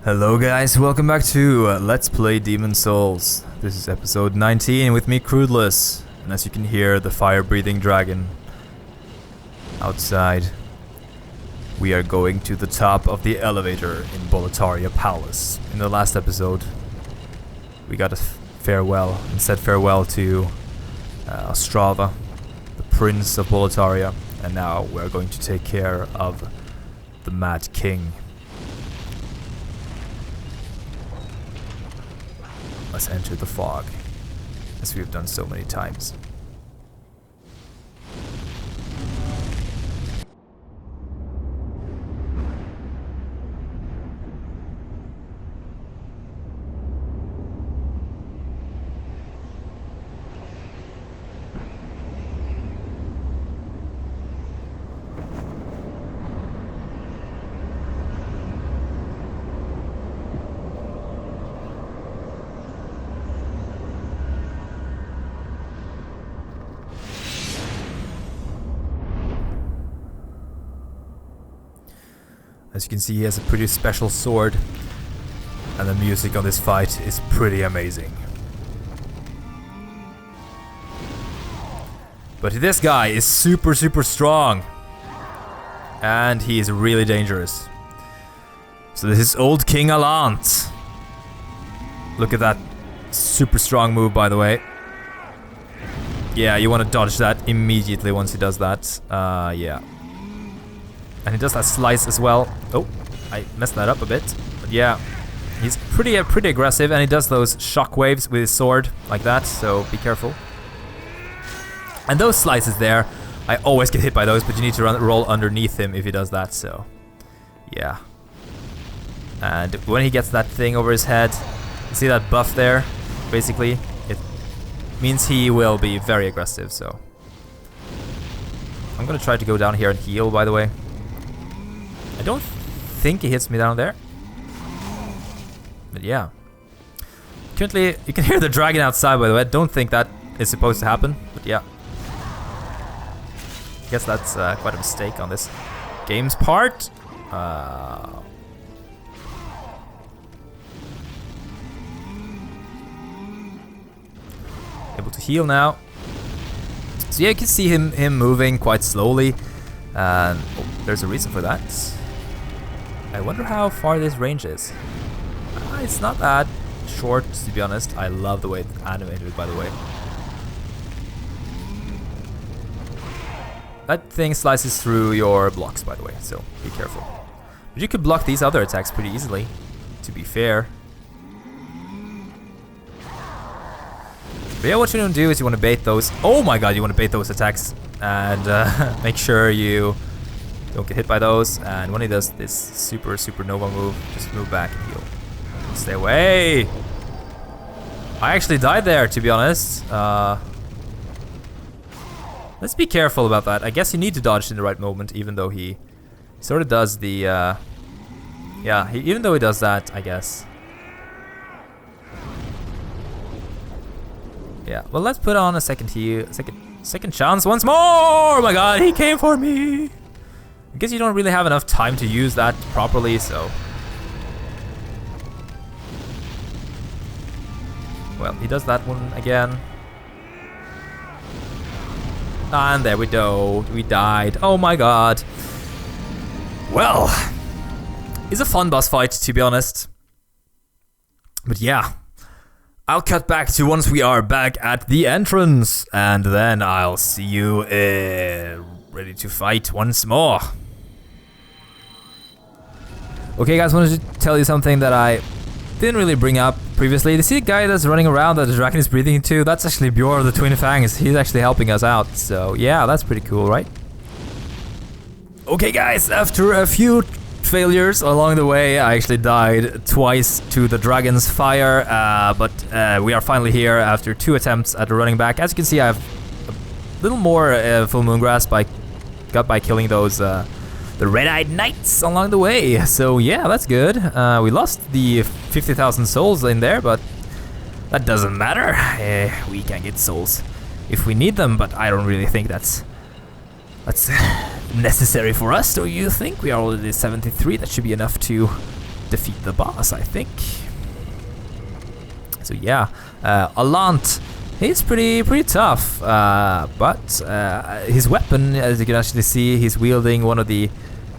Hello guys, welcome back to Let's Play Demon's Souls. This is episode 19 with me, Crudeless. And as you can hear, the fire-breathing dragon outside. We are going to the top of the elevator in Boletaria Palace. In the last episode, we got a farewell and said farewell to Ostrava, the Prince of Boletaria. And now we're going to take care of the Mad King. Let's enter the fog, as we've done so many times. As you can see, he has a pretty special sword, and the music on this fight is pretty amazing. But this guy is super strong, and he is really dangerous. So this is old King Allant. Look at that super strong move, by the way. Yeah, you want to dodge that immediately once he does that. Yeah. And he does that slice as well. Oh, I messed that up a bit. But yeah, he's pretty aggressive, and he does those shockwaves with his sword like that, so be careful. And those slices there, I always get hit by those, but you need to roll underneath him if he does that, so yeah. And when he gets that thing over his head, you see that buff there? Basically, it means he will be very aggressive, so. I'm gonna try to go down here and heal, by the way. I don't think he hits me down there. But yeah. Currently, you can hear the dragon outside, by the way. I don't think that is supposed to happen. But yeah. I guess that's quite a mistake on this game's part. Able to heal now. So yeah, you can see him moving quite slowly. And there's a reason for that. I wonder how far this range is. It's not that short, to be honest. I love the way it's animated, by the way. That thing slices through your blocks, by the way, so be careful. But you could block these other attacks pretty easily, to be fair. But yeah, what you want to do is you want to bait those. Oh my god, you want to bait those attacks. And make sure you don't get hit by those, and when he does this supernova move, just move back and heal. Stay away! I actually died there, to be honest. Let's be careful about that. I guess you need to dodge in the right moment, even though he sort of does the... yeah, even though he does that, I guess. Yeah, well, let's put on a second heal, second chance once more! Oh my god, he came for me! I guess you don't really have enough time to use that properly, so... Well, he does that one again. And there we go. We died. Oh my god. Well, it's a fun boss fight, to be honest. But yeah. I'll cut back to once we are back at the entrance, and then I'll see you ready to fight once more. Okay guys, I wanted to tell you something that I didn't really bring up previously. You see the guy that's running around that the dragon is breathing into? That's actually Bjorn of the Twin Fangs. He's actually helping us out, so yeah, that's pretty cool, right? Okay guys, after a few failures along the way, I actually died twice to the dragon's fire, but we are finally here after 2 attempts at running back. As you can see, I have a little more full moon grasp by killing those the red-eyed knights along the way. So yeah, that's good. We lost the 50,000 souls in there, but that doesn't matter. We can get souls if we need them, but I don't really think that's necessary for us. Do you think? We are already 73. That should be enough to defeat the boss, I think. So yeah, Allant, he's pretty tough, but his weapon, as you can actually see, he's wielding one of the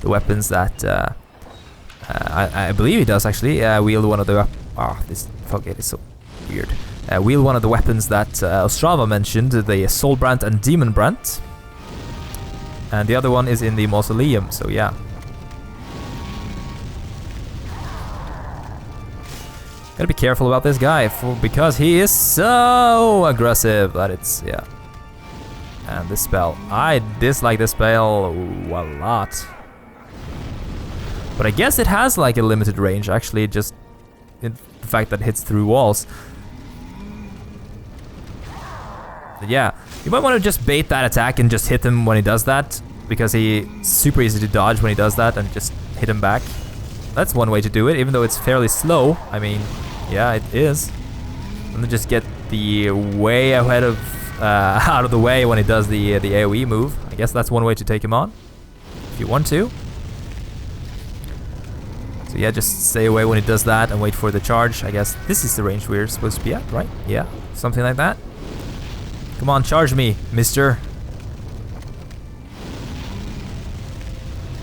weapons that I believe he does actually wield one of the. This Fogate is so weird. Wield one of the weapons that Ostrava mentioned, the Soulbrand and Demonbrand. And the other one is in the Mausoleum, so yeah. Gotta be careful about this guy, because he is so aggressive that it's, yeah. And this spell, I dislike this spell a lot. But I guess it has like a limited range, actually, just in the fact that it hits through walls. But yeah, you might want to just bait that attack and just hit him when he does that, because he's super easy to dodge when he does that, and just hit him back. That's one way to do it, even though it's fairly slow. I mean, yeah, it is. And then just get the way ahead of, out of the way when he does the AoE move. I guess that's one way to take him on, if you want to. So yeah, just stay away when he does that and wait for the charge. I guess this is the range we're supposed to be at, right? Yeah, something like that. Come on, charge me, mister.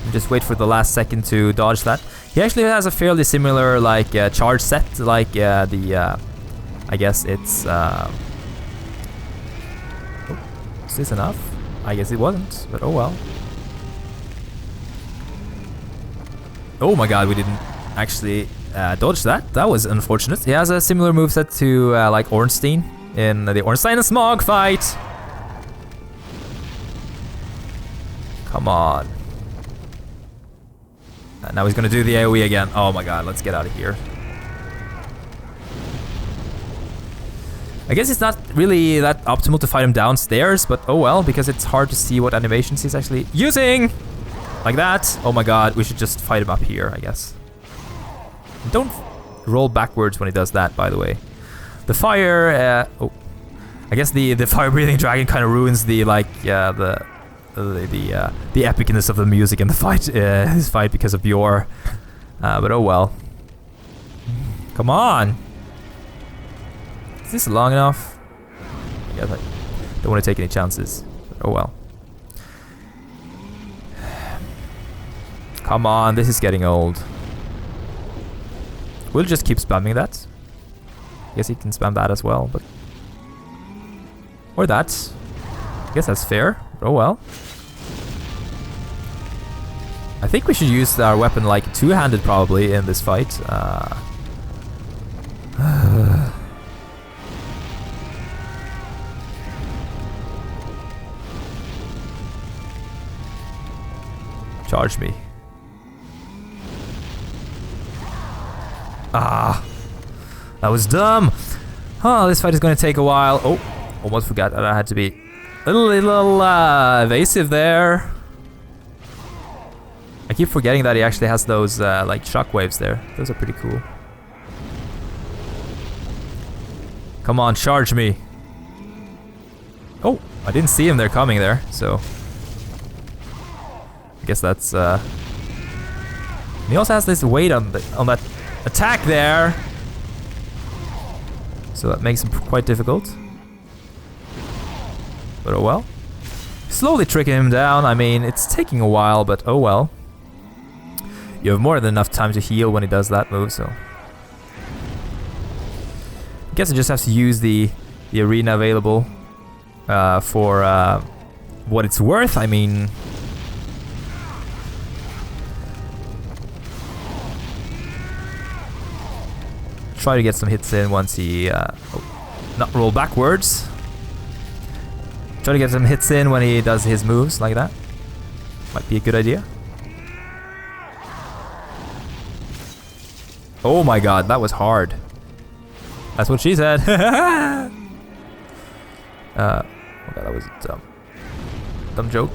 And just wait for the last second to dodge that. He actually has a fairly similar like charge set, like the I guess it's oh, is this enough? I guess it wasn't, but oh well. Oh my god, we didn't actually dodge that. That was unfortunate. He has a similar moveset to like Ornstein in the Ornstein and Smog fight. Come on. Now he's gonna do the AoE again. Oh my god, let's get out of here. I guess it's not really that optimal to fight him downstairs, but oh well, because it's hard to see what animations he's actually using. Like that. Oh my god, we should just fight him up here, I guess. Don't roll backwards when he does that, by the way. The fire, oh. I guess the fire-breathing dragon kind of ruins the, like, the epicness of the music in the fight, his fight because of Bjor. But oh well. Come on! Is this long enough? I guess I don't want to take any chances. But oh well. Come on, this is getting old. We'll just keep spamming that. I guess he can spam that as well, but... Or that. I guess that's fair. Oh well. I think we should use our weapon like two-handed probably in this fight. Charge me. Ah, that was dumb. Oh, this fight is going to take a while. Oh, almost forgot that I had to be a little evasive there. I keep forgetting that he actually has those like shockwaves there. Those are pretty cool. Come on, charge me. Oh, I didn't see him there coming there, so I guess that's. He also has this weight on that attack there, so that makes him quite difficult. But oh well. Slowly tricking him down. I mean, it's taking a while, but oh well. You have more than enough time to heal when he does that move, so. I guess I just have to use the arena available for what it's worth. I mean, try to get some hits in once he not roll backwards. Try to get some hits in when he does his moves like that. Might be a good idea. Oh my god, that was hard. That's what she said. Oh god, that was a dumb joke.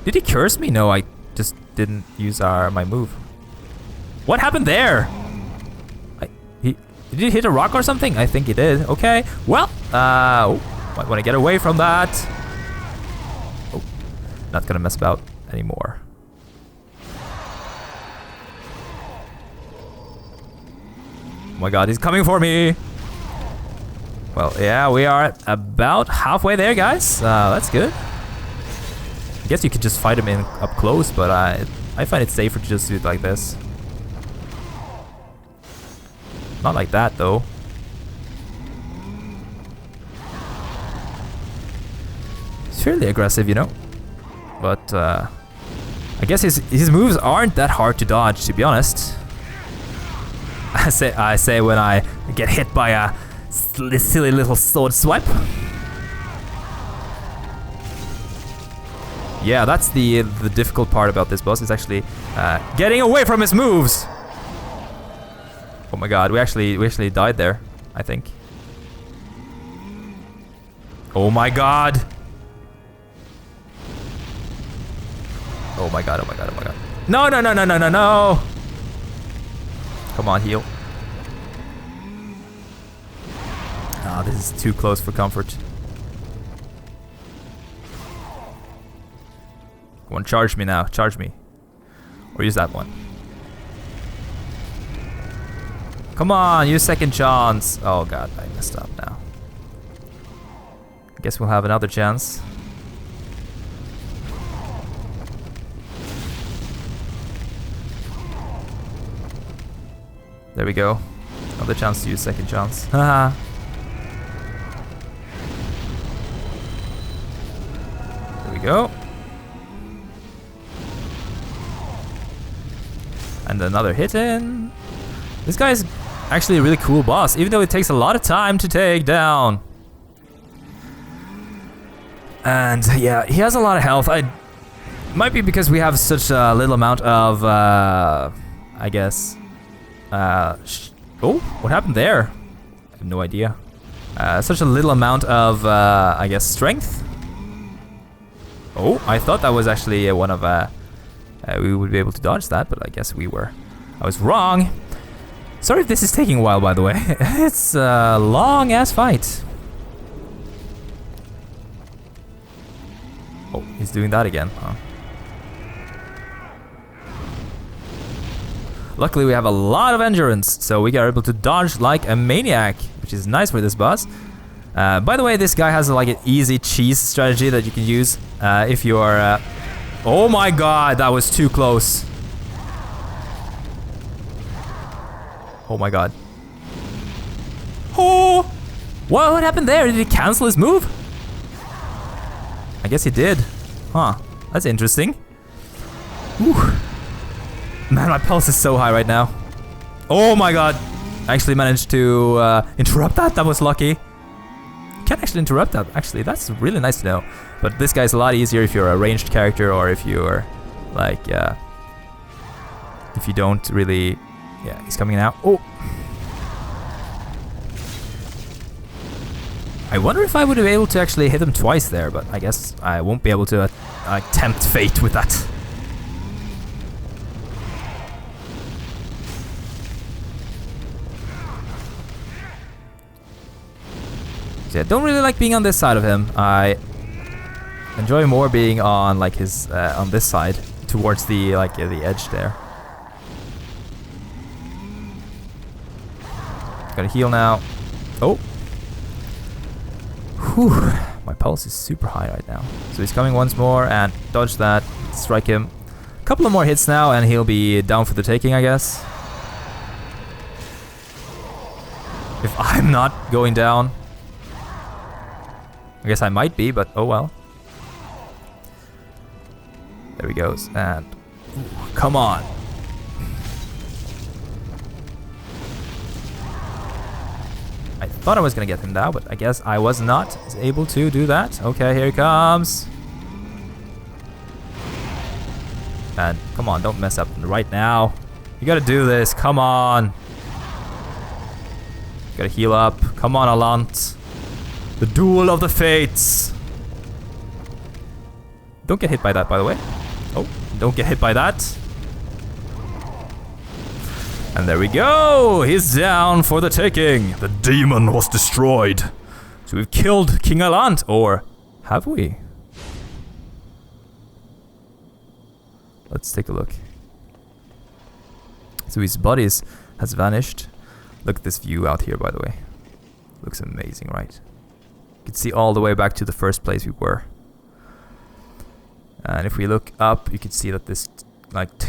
Did he curse me? No, I just didn't use my move. What happened there? Did he hit a rock or something? I think he did. Okay, well, might want to get away from that. Oh, not gonna mess about anymore. Oh my god, he's coming for me! Well, yeah, we are about halfway there, guys. That's good. I guess you could just fight him in up close, but I find it safer to just do it like this. Not like that, though. It's fairly aggressive, you know. But I guess his moves aren't that hard to dodge, to be honest. I say when I get hit by a silly little sword swipe. Yeah, that's the difficult part about this boss, is actually getting away from his moves. Oh my god, we actually died there, I think. Oh my god. Oh my god, oh my god, oh my god. No, no, no, no, no, no, no. Come on, heal. Ah, this is too close for comfort. Come on, charge me now, charge me. Or use that one. Come on, use second chance. Oh god, I messed up now. I guess we'll have another chance. There we go. Another chance to use second chance. Haha. There we go. And another hit in. This guy's actually a really cool boss, even though it takes a lot of time to take down. And yeah, he has a lot of health. Might be because we have such a little amount of, I guess. Oh, what happened there? I have no idea. Such a little amount of, I guess, strength. Oh, I thought that was actually one of, we would be able to dodge that, but I guess I was wrong. Sorry if this is taking a while, by the way. It's a long ass fight. Oh, he's doing that again, huh? Luckily we have a lot of endurance, so we are able to dodge like a maniac, which is nice for this boss. By the way, this guy has like an easy cheese strategy that you can use if you are... Oh my god, that was too close. Oh my god. Oh! What happened there? Did he cancel his move? I guess he did. Huh. That's interesting. Whew. Man, my pulse is so high right now. Oh my god. I actually managed to interrupt that. That was lucky. You can't actually interrupt that, actually. That's really nice to know. But this guy's a lot easier if you're a ranged character, or if you're like, if you don't really... Yeah, he's coming now. Oh! I wonder if I would be able to actually hit him twice there, but I guess I won't be able to tempt fate with that. So yeah, don't really like being on this side of him. I enjoy more being on like his on this side, towards the the edge there. Gotta heal now. Oh. Whew. My pulse is super high right now. So he's coming once more, and dodge that, strike him. A couple of more hits now and he'll be down for the taking, I guess. If I'm not going down. I guess I might be, but oh well. There he goes, and... Come on. I thought I was gonna get him now, but I guess I was not able to do that. Okay, here he comes. And come on, don't mess up right now. You gotta do this, come on. Gotta heal up. Come on, Allant. The duel of the fates. Don't get hit by that, by the way. Oh, don't get hit by that. And there we go! He's down for the taking! The demon was destroyed! So we've killed King Allant, or have we? Let's take a look. So his body has vanished. Look at this view out here, by the way. Looks amazing, right? You can see all the way back to the first place we were. And if we look up, you can see that this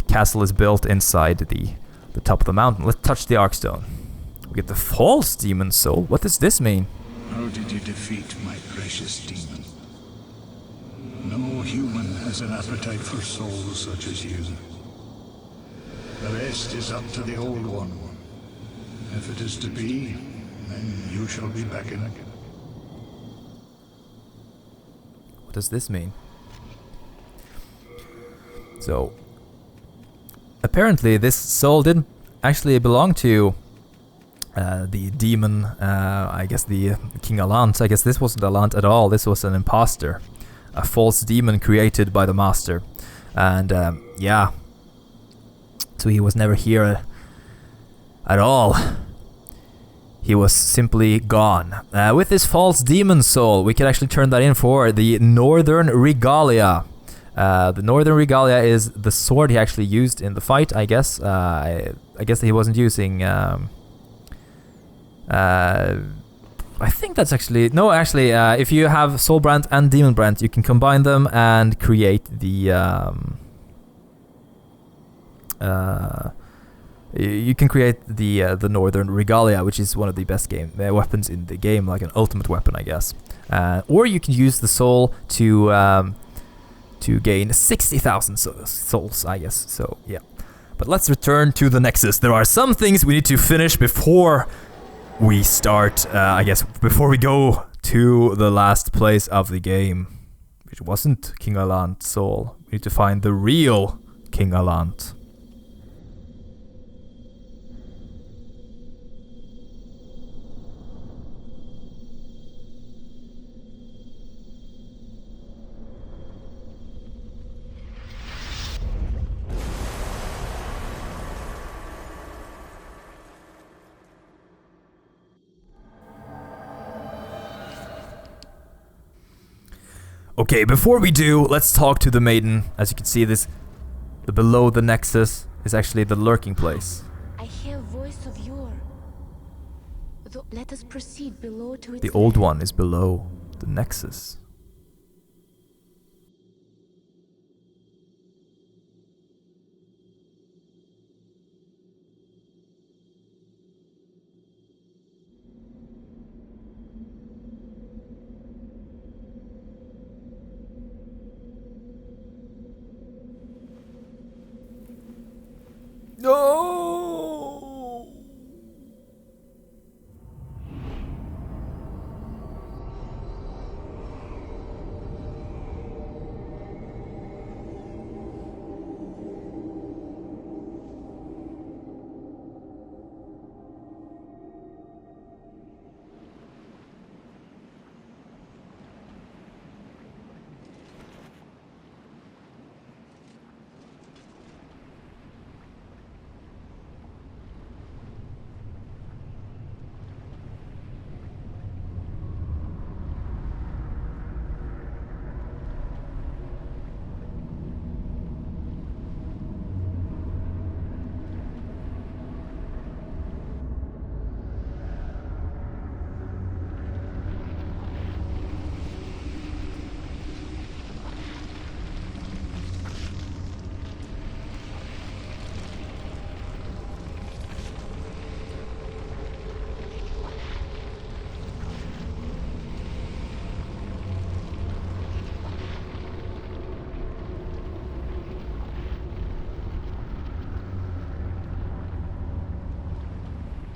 castle is built inside the top of the mountain. Let's touch the Arkstone. We get the false demon soul. What does this mean? How did you defeat my precious demon? No human has an appetite for souls such as you. The rest is up to the Old One. If it is to be, then you shall be beckoned. What does this mean? So, apparently this soul didn't actually belong to the demon, I guess the King Allant. I guess this wasn't Allant at all. This was an imposter. A false demon created by the master. And, yeah. So he was never here at all. He was simply gone. With this false demon soul, we could actually turn that in for the Northern Regalia. The Northern Regalia is the sword he actually used in the fight, I guess. I guess he wasn't using... I think that's actually... No, actually, if you have Soul Brand and Demon Brand, you can combine them and create the... you can create the Northern Regalia, which is one of the best weapons in the game, like an ultimate weapon, I guess. Or you can use the soul to gain 60,000 souls, I guess. So, yeah. But let's return to the Nexus. There are some things we need to finish before we start, I guess, before we go to the last place of the game, which wasn't King Allant's soul. We need to find the real King Allant. Okay, before we do, let's talk to the maiden. As you can see, the below the Nexus is actually the lurking place. I hear a voice of yore. Let us proceed below to its The old one is below the Nexus. No!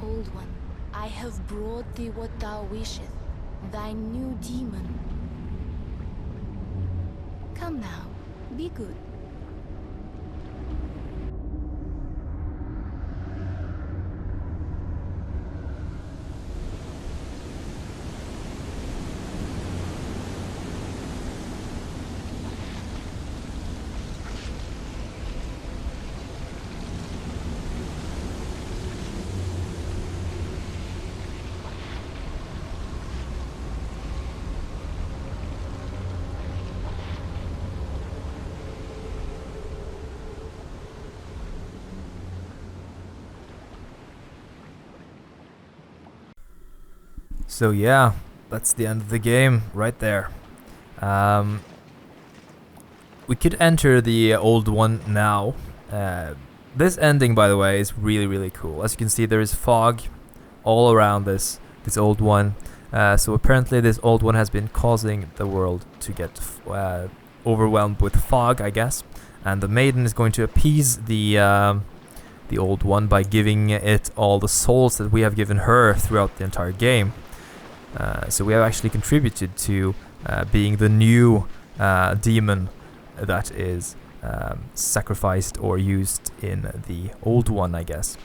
Old One, I have brought thee what thou wishest, thy new demon. Come now, be good. So yeah, that's the end of the game right there. We could enter the old one now. This ending, by the way, is really, really cool. As you can see, there is fog all around this old one. So apparently this old one has been causing the world to get overwhelmed with fog, I guess. And the maiden is going to appease the old one by giving it all the souls that we have given her throughout the entire game. So we have actually contributed to being the new demon that is sacrificed or used in the old one, I guess.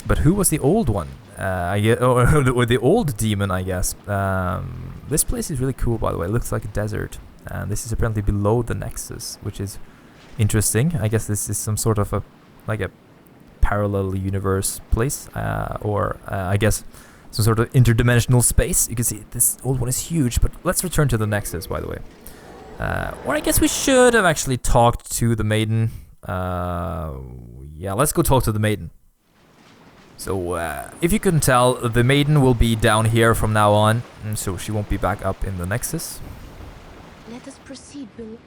But who was the old one? Or the old demon, I guess. This place is really cool, by the way. It looks like a desert. And this is apparently below the Nexus, which is interesting. I guess this is some sort of a parallel universe place. Or I guess some sort of interdimensional space. You can see this old one is huge. But let's return to the Nexus, by the way. Or I guess we should have actually talked to the maiden. Yeah, let's go talk to the maiden. So, if you couldn't tell, the maiden will be down here from now on, so she won't be back up in the Nexus. Let us proceed, Bill.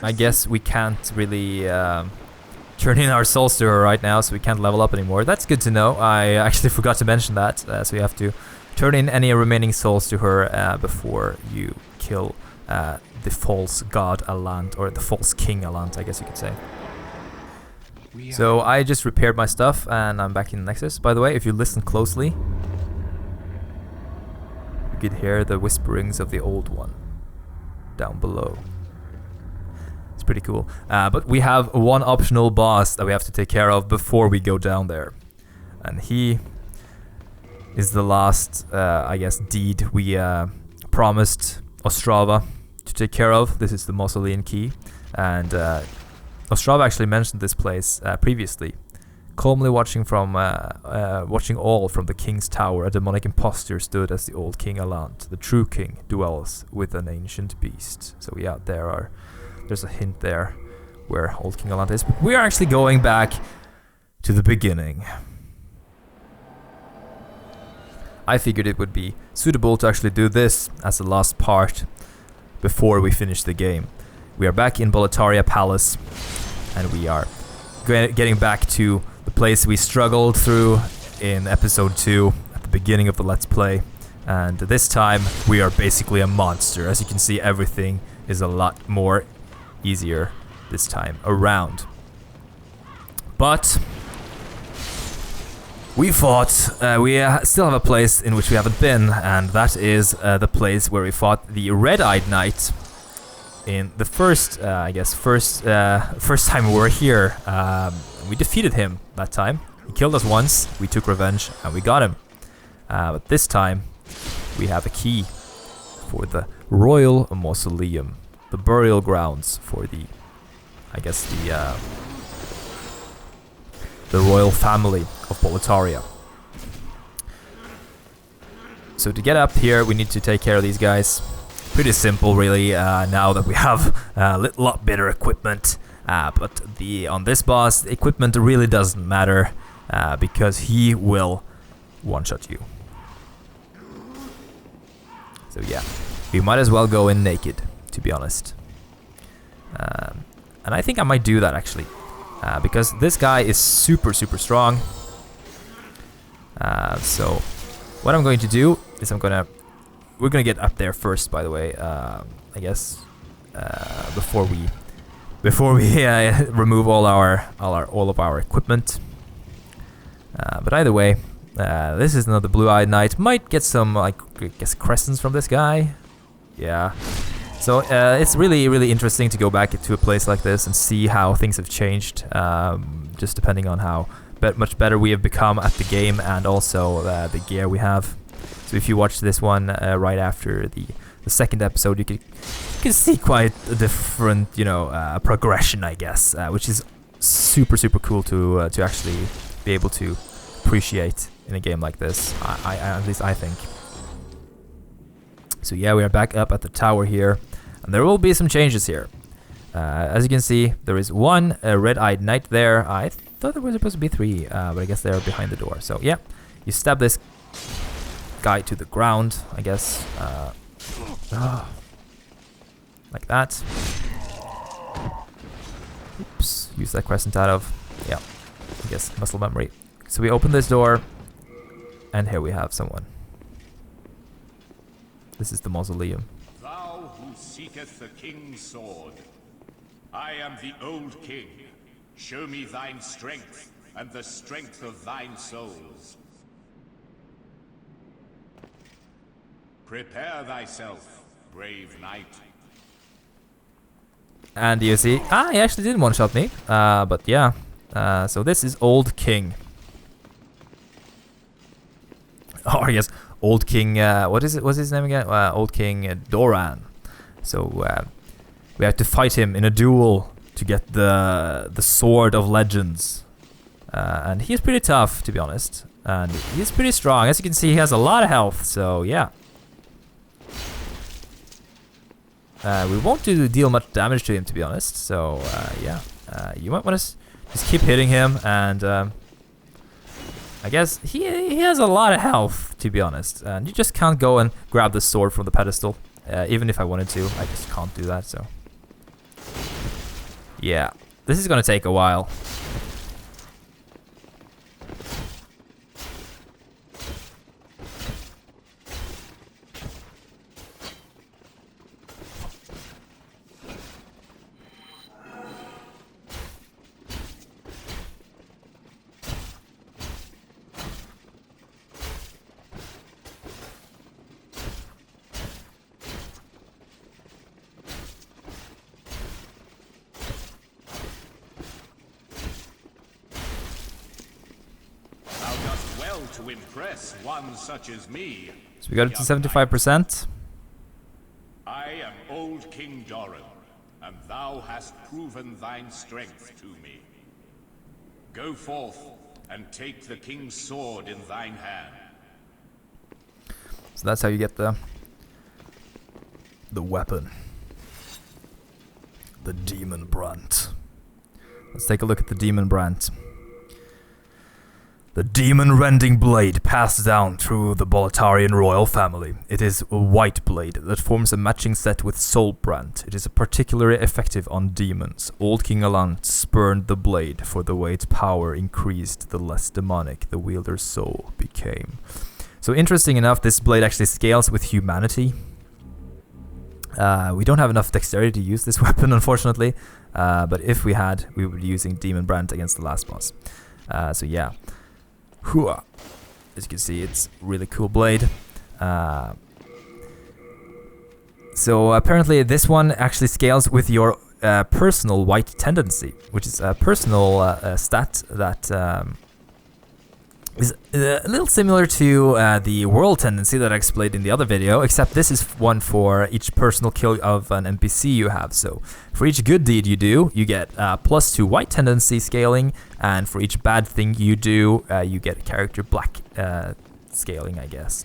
I guess we can't really turn in our souls to her right now, so we can't level up anymore. That's good to know. I actually forgot to mention that, so you have to turn in any remaining souls to her before you kill the false god Allant, or the false King Allant, I guess you could say. So I just repaired my stuff and I'm back in Nexus. By the way, if you listen closely, you could hear the whisperings of the old one down below. It's pretty cool. But we have one optional boss that we have to take care of before we go down there. And he is the last, I guess, deed we promised Ostrava to take care of. This is the Mausoleum Key. And Ostrava actually mentioned this place previously. Calmly watching all from the king's tower, a demonic impostor stood as the old King Allant. The true king dwells with an ancient beast. So yeah, there's a hint there where old King Allant is. But we are actually going back to the beginning. I figured it would be suitable to actually do this as the last part before we finish the game. We are back in Boletaria Palace, and we are getting back to the place we struggled through in episode 2 at the beginning of the Let's Play. And this time, we are basically a monster. As you can see, everything is a lot more easier this time around. But we fought, we still have a place in which we haven't been, and that is the place where we fought the Red-Eyed Knight. In the first time we were here, we defeated him that time. He killed us once, we took revenge, and we got him. But this time, we have a key for the Royal Mausoleum, the burial grounds for the royal family of Boletaria. So to get up here, we need to take care of these guys. Pretty simple, really, now that we have a lot better equipment. But on this boss, the equipment really doesn't matter because he will one-shot you. So yeah, we might as well go in naked, to be honest. And I think I might do that, actually. Because this guy is super, super strong. So what I'm going to do is we're gonna get up there first, by the way. I guess before we remove all of our equipment. But either way, this is another blue-eyed knight. Might get some crescents from this guy. Yeah. So it's really, really interesting to go back to a place like this and see how things have changed. Just depending on how much better we have become at the game and also the gear we have. So if you watch this one right after the second episode, you can see quite a different, progression, I guess, which is super, super cool to actually be able to appreciate in a game like this. At least I think. So yeah, we are back up at the tower here, and there will be some changes here. As you can see, there is one Red-Eyed Knight there. I thought there was supposed to be 3, but I guess they're behind the door. So yeah, you stab this guy to the ground, I guess. Like that. Oops, use that crescent out of. Yeah, I guess muscle memory. So we open this door, and here we have someone. This is the mausoleum. Thou who seeketh the king's sword, I am the old king. Show me thine strength, and the strength of thine souls. Prepare thyself, brave knight. And you see, he actually didn't one-shot me, but yeah. So this is Old King. Oh, I guess Old King, what is it? What's his name again? Old King Doran. So we have to fight him in a duel to get the Sword of Legends. And he's pretty tough, to be honest. And he's pretty strong. As you can see, he has a lot of health, so yeah. We won't deal much damage to him, to be honest. So yeah, you might want to just keep hitting him, and I guess he has a lot of health, to be honest. And you just can't go and grab the sword from the pedestal. Even if I wanted to, I just can't do that. So yeah, this is gonna take a while. To impress one such as me. So we got it to 75%. I am old King Doran, and thou hast proven thine strength to me. Go forth and take the king's sword in thine hand. So that's how you get the weapon. The Demon Brand. Let's take a look at the Demon Brand. The demon-rending blade passed down through the Boletarian royal family. It is a white blade that forms a matching set with Soul Brand. It is particularly effective on demons. Old King Allant spurned the blade, for the way its power increased, the less demonic the wielder's soul became. So interesting enough, this blade actually scales with humanity. We don't have enough dexterity to use this weapon, unfortunately. But if we had, we would be using Demon Brand against the last boss. So yeah. Hooah. As you can see, it's a really cool blade. So apparently this one actually scales with your personal white tendency, which is a personal stat that is a little similar to the world tendency that I explained in the other video, except this is one for each personal kill of an NPC you have. So for each good deed you do, you get +2 white tendency scaling, and for each bad thing you do, you get character black scaling, I guess.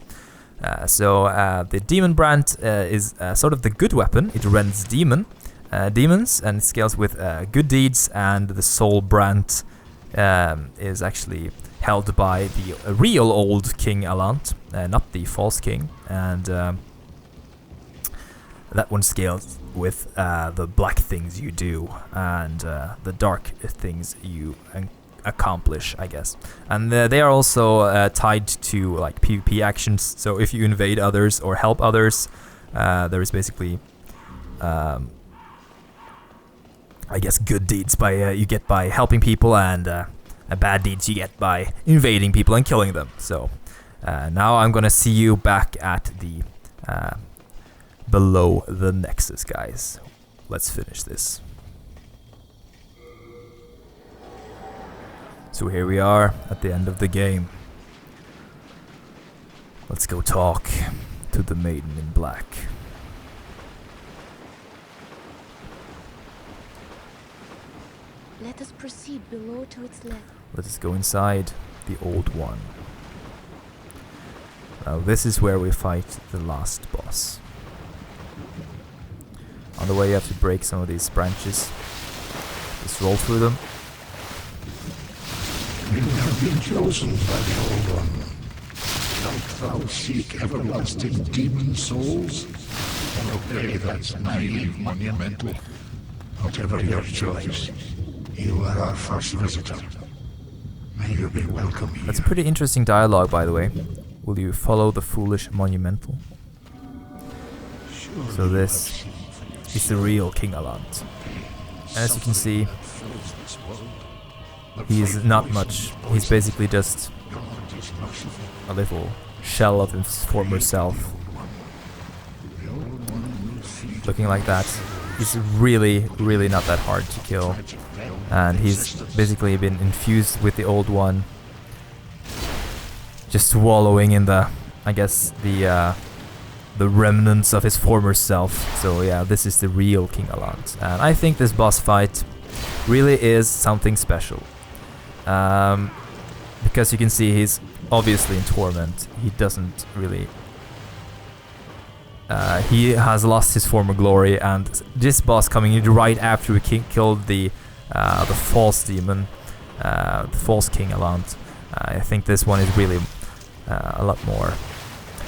So the Demon Brand is sort of the good weapon. It rends demons, and it scales with good deeds, and the Soul Brand is actually held by the real old King Allant, not the false king, and that one scales with the black things you do and the dark things you accomplish, I guess. And they are also tied to like PvP actions. So if you invade others or help others, there is basically I guess good deeds by you get by helping people, and bad deeds you get by invading people and killing them. So now I'm gonna see you back at the below the Nexus, guys. Let's finish this. So here we are at the end of the game. Let's go talk to the Maiden in Black. Let us proceed below to its left. Let us go inside the Old One. Now this is where we fight the last boss. On the way you have to break some of these branches. Just roll through them. been chosen by the Old One. Wilt thou seek everlasting demon souls? Or obey that naive monumental? Whatever your choice, you are our first visitor. May you be welcome here. That's a pretty interesting dialogue, by the way. Will you follow the foolish monumental? So this is the real King Allant. As you can see, he's not much. He's basically just a little shell of his former self. Looking like that. He's really, really not that hard to kill. And he's basically been infused with the Old One. Just wallowing in the, I guess, the remnants of his former self. So yeah, this is the real King Allant. And I think this boss fight really is something special. Because you can see he's obviously in torment. He doesn't really... he has lost his former glory, and this boss coming in right after we killed the false demon, the false King Allant. I think this one is really a lot more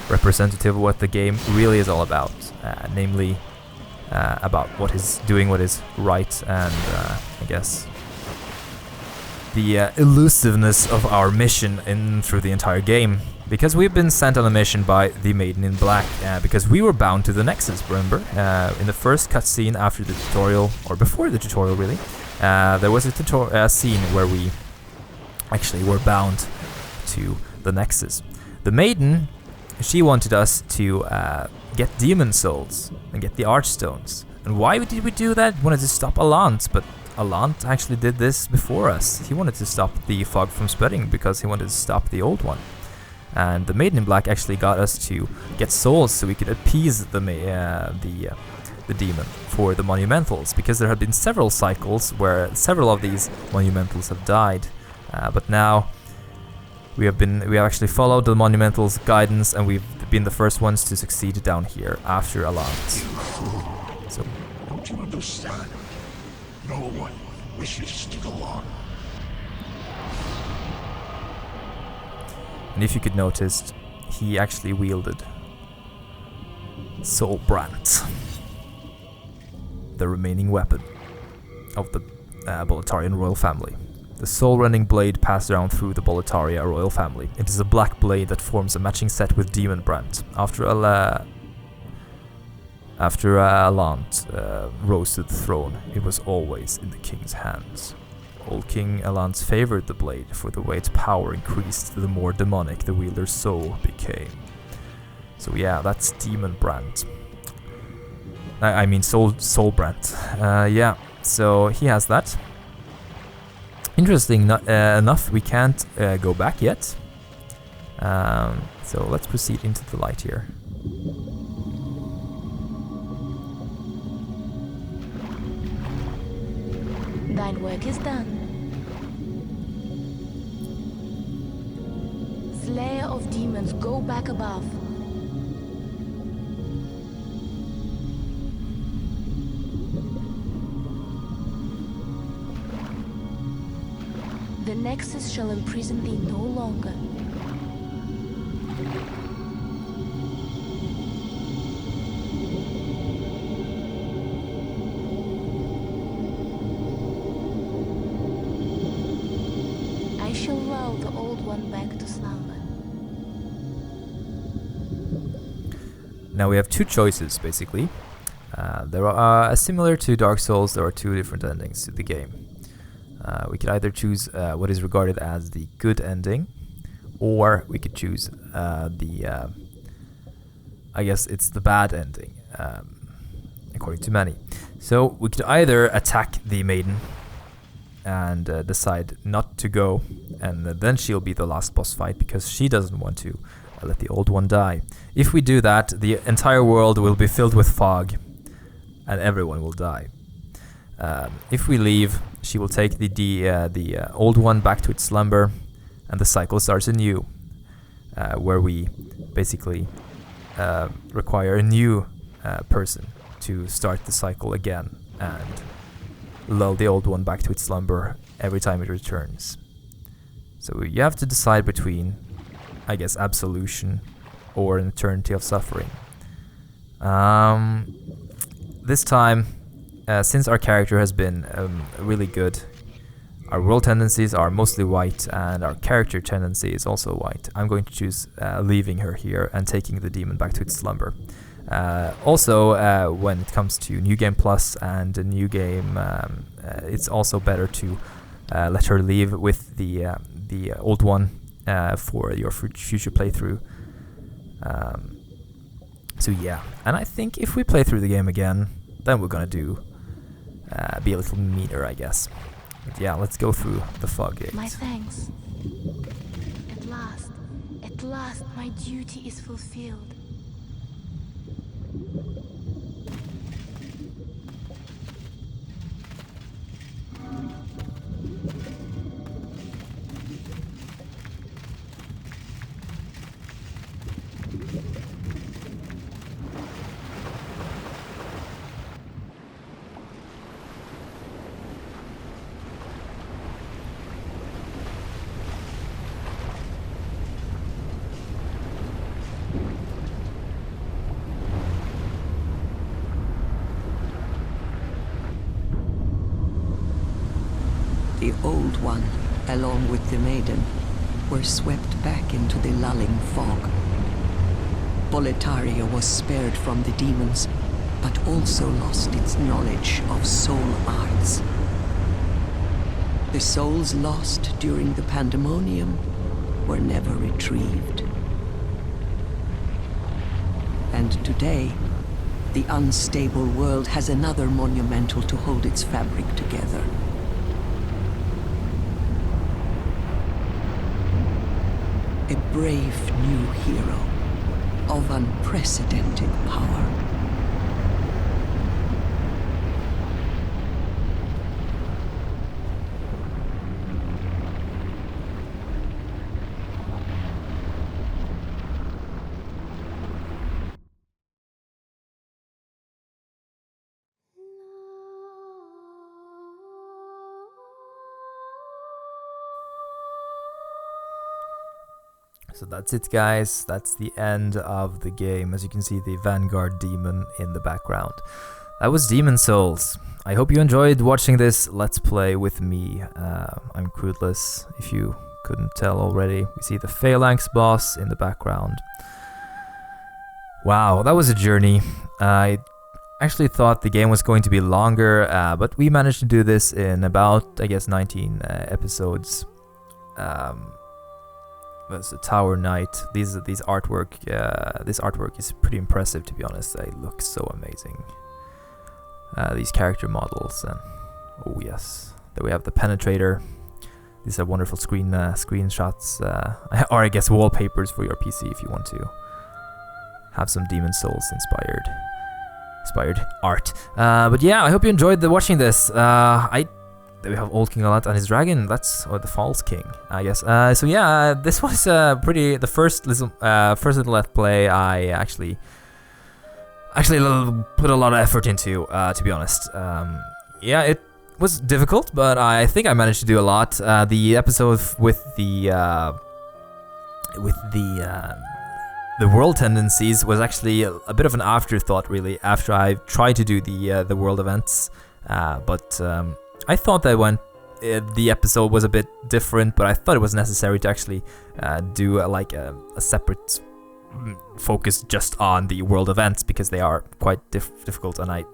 representative of what the game really is all about, namely about what is right, and I guess the elusiveness of our mission through the entire game. Because we've been sent on a mission by the Maiden in Black, because we were bound to the Nexus, remember? In the first cutscene after the tutorial, or before the tutorial really, there was a scene where we actually were bound to the Nexus. The Maiden, she wanted us to get demon souls and get the Archstones. And why did we do that? We wanted to stop Allant, but Allant actually did this before us. He wanted to stop the fog from spreading because he wanted to stop the Old One. And the Maiden in Black actually got us to get souls so we could appease the demon for the monumentals, because there have been several cycles where several of these monumentals have died. But now we have actually followed the monumentals' guidance, and we've been the first ones to succeed down here after Allant. So Don't you understand? No one wishes to go on. And if you could notice, he actually wielded Soulbrand, the remaining weapon of the Boletarian royal family. The soul-rending blade passed down through the Boletaria royal family. It is a black blade that forms a matching set with Demon Brand. After Allant rose to the throne, it was always in the king's hands. Old King Allant favored the blade for the way its power increased, the more demonic the wielder's soul became. So yeah, that's Demon Brand. I mean Soulbrand. Yeah, so he has that. Interesting enough, we can't go back yet. So let's proceed into the light here. Thine work is done. Slayer of demons, go back above. The Nexus shall imprison thee no longer. I shall lull the Old One back to slumber. Now we have two choices, basically. There are, similar to Dark Souls, there are two different endings to the game. We could either choose what is regarded as the good ending, or we could choose I guess it's the bad ending, according to many. So we could either attack the Maiden and decide not to go, and then she'll be the last boss fight because she doesn't want to let the Old One die. If we do that, the entire world will be filled with fog and everyone will die. If we leave, she will take the Old One back to its slumber, and the cycle starts anew, where we basically require a new person to start the cycle again and lull the Old One back to its slumber every time it returns. So you have to decide between, I guess, absolution or an eternity of suffering. This time, since our character has been really good, our world tendencies are mostly white and our character tendency is also white. I'm going to choose leaving her here and taking the demon back to its slumber. Also, when it comes to New Game Plus and a new game, it's also better to let her leave with the old one for your future playthrough. So yeah, and I think if we play through the game again, then we're gonna be a little meaner, I guess. But yeah, let's go through the fog gate. My thanks. At last, my duty is fulfilled. The Old One, along with the Maiden, were swept back into the lulling fog. Boletaria was spared from the demons, but also lost its knowledge of soul arts. The souls lost during the pandemonium were never retrieved. And today, the unstable world has another monumental to hold its fabric together. A brave new hero of unprecedented power. So that's it, guys. That's the end of the game. As you can see, the Vanguard demon in the background. That was Demon Souls. I hope you enjoyed watching this Let's Play with me. I'm Crudless, if you couldn't tell already. We see the Phalanx boss in the background. Wow, that was a journey. I actually thought the game was going to be longer, but we managed to do this in about, I guess, 19 episodes. There's a Tower Knight. These artwork. This artwork is pretty impressive, to be honest. They look so amazing. These character models, and oh yes, then we have the Penetrator. These are wonderful screenshots, or I guess wallpapers for your PC if you want to have some Demon Souls inspired art. But yeah, I hope you enjoyed watching this. We have Old King Allant and his dragon. That's the False King, I guess. So yeah, this was the first little Let's Play I actually put a lot of effort into, to be honest. Yeah, it was difficult, but I think I managed to do a lot. The episode with the world tendencies was actually a bit of an afterthought, really, after I tried to do the world events. But I thought that the episode was a bit different, but I thought it was necessary to actually do a separate focus just on the world events, because they are quite difficult and I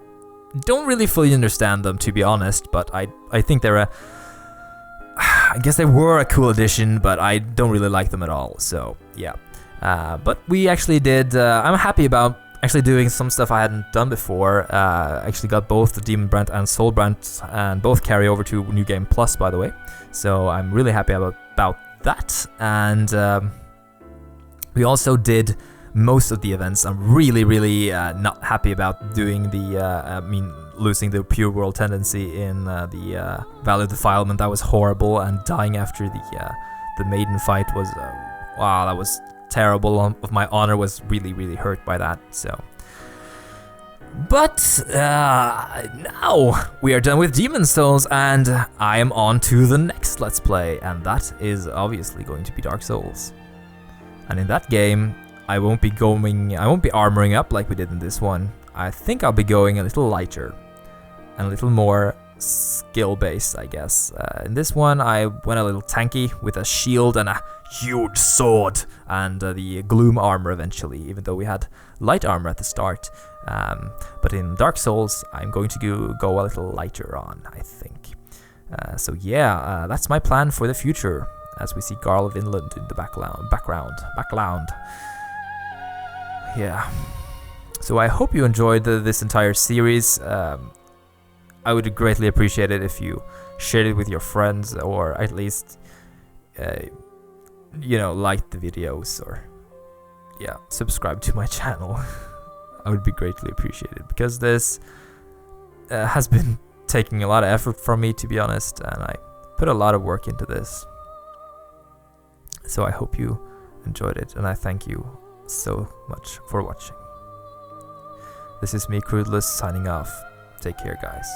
don't really fully understand them, to be honest, but I think I guess they were a cool addition, but I don't really like them at all, so yeah. But we actually did, I'm happy about actually doing some stuff I hadn't done before. Actually got both the Demon Brand and Soul Brand, and both carry over to New Game Plus, by the way. So I'm really happy about that. And we also did most of the events. I'm really not happy about doing losing the pure world tendency in the Valley of Defilement. That was horrible, and dying after the maiden fight was wow, that was terrible. Of my honor was really hurt by that. So But now we are done with Demon Souls, and I am on to the next Let's Play, and that is obviously going to be Dark Souls. And in that game, I won't be armoring up like we did in this one. I think I'll be going a little lighter and a little more skill-based, I guess. In this one, I went a little tanky with a shield and a huge sword and the gloom armor eventually, even though we had light armor at the start. But in Dark Souls, I'm going to go a little lighter on, I think. So yeah, that's my plan for the future, as we see Garl of Inland in the background. Yeah. So I hope you enjoyed this entire series. I would greatly appreciate it if you shared it with your friends, or at least, liked the videos, or subscribe to my channel. I would be greatly appreciated, because this has been taking a lot of effort from me, to be honest, and I put a lot of work into this. So I hope you enjoyed it, and I thank you so much for watching. This is me, Crudless, signing off. Take care, guys.